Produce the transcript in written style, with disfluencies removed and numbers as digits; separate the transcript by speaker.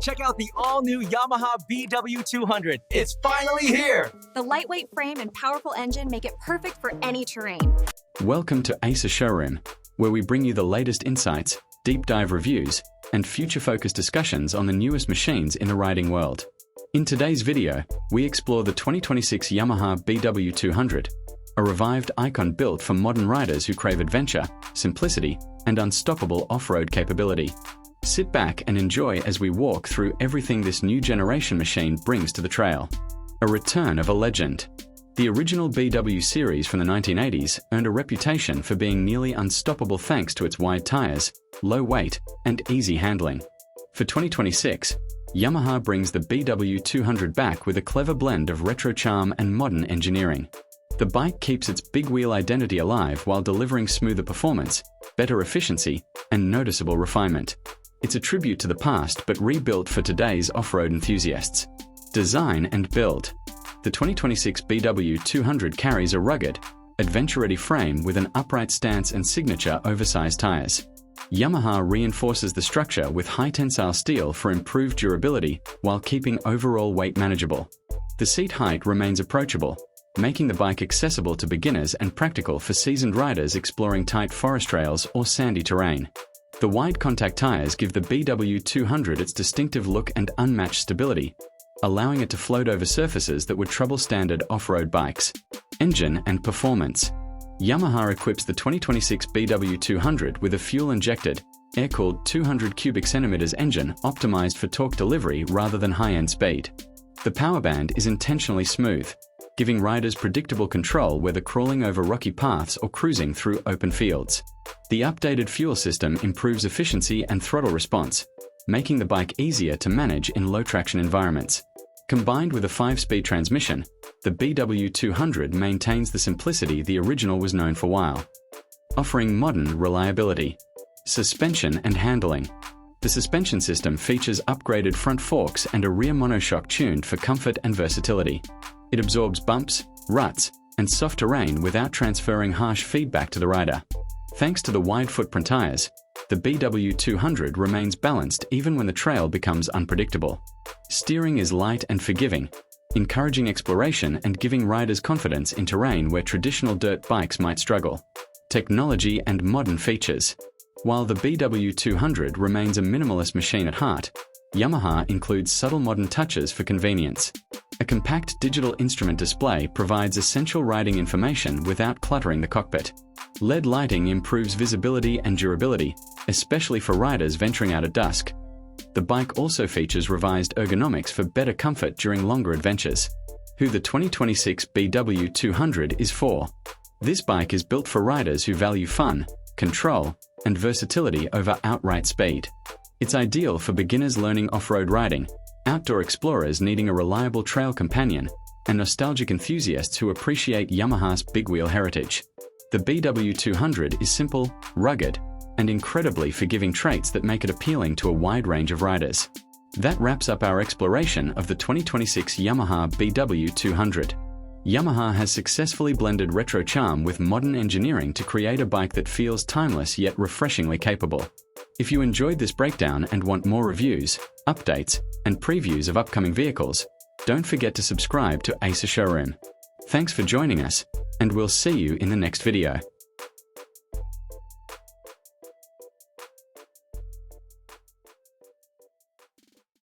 Speaker 1: Check out the all-new Yamaha BW200. It's finally here!
Speaker 2: The lightweight frame and powerful engine make it perfect for any terrain.
Speaker 3: Welcome to Acer Showroom, where we bring you the latest insights, deep dive reviews, and future-focused discussions on the newest machines in the riding world. In today's video, we explore the 2026 Yamaha BW200, a revived icon built for modern riders who crave adventure, simplicity, and unstoppable off-road capability. Sit back and enjoy as we walk through everything this new generation machine brings to the trail. A return of a legend. The original BW series from the 1980s earned a reputation for being nearly unstoppable thanks to its wide tires, low weight, and easy handling. For 2026, Yamaha brings the BW200 back with a clever blend of retro charm and modern engineering. The bike keeps its big wheel identity alive while delivering smoother performance, better efficiency, and noticeable refinement. It's a tribute to the past but rebuilt for today's off-road enthusiasts. Design and build. The 2026 BW200 carries a rugged, adventure-ready frame with an upright stance and signature oversized tires. Yamaha reinforces the structure with high-tensile steel for improved durability while keeping overall weight manageable. The seat height remains approachable, making the bike accessible to beginners and practical for seasoned riders exploring tight forest trails or sandy terrain. The wide contact tires give the BW200 its distinctive look and unmatched stability, allowing it to float over surfaces that would trouble standard off-road bikes. Engine and performance. Yamaha equips the 2026 BW200 with a fuel-injected, air-cooled 200 cubic centimeters engine optimized for torque delivery rather than high-end speed. The power band is intentionally smooth, giving riders predictable control whether crawling over rocky paths or cruising through open fields. The updated fuel system improves efficiency and throttle response, making the bike easier to manage in low-traction environments. Combined with a 5-speed transmission, the BW200 maintains the simplicity the original was known for while, offering modern reliability. Suspension and handling. The suspension system features upgraded front forks and a rear monoshock tuned for comfort and versatility. It absorbs bumps, ruts, and soft terrain without transferring harsh feedback to the rider. Thanks to the wide footprint tires, the BW200 remains balanced even when the trail becomes unpredictable. Steering is light and forgiving, encouraging exploration and giving riders confidence in terrain where traditional dirt bikes might struggle. Technology and modern features. While the BW200 remains a minimalist machine at heart, Yamaha includes subtle modern touches for convenience. A compact digital instrument display provides essential riding information without cluttering the cockpit. LED lighting improves visibility and durability, especially for riders venturing out at dusk. The bike also features revised ergonomics for better comfort during longer adventures. Who the 2026 BW200 is for. This bike is built for riders who value fun, control, and versatility over outright speed. It's ideal for beginners learning off-road riding, outdoor explorers needing a reliable trail companion, and nostalgic enthusiasts who appreciate Yamaha's big wheel heritage. The BW200 is simple, rugged, and incredibly forgiving traits that make it appealing to a wide range of riders. That wraps up our exploration of the 2026 Yamaha BW200. Yamaha has successfully blended retro charm with modern engineering to create a bike that feels timeless yet refreshingly capable. If you enjoyed this breakdown and want more reviews, updates, and previews of upcoming vehicles, don't forget to subscribe to Acer Showroom. Thanks for joining us, and we'll see you in the next video.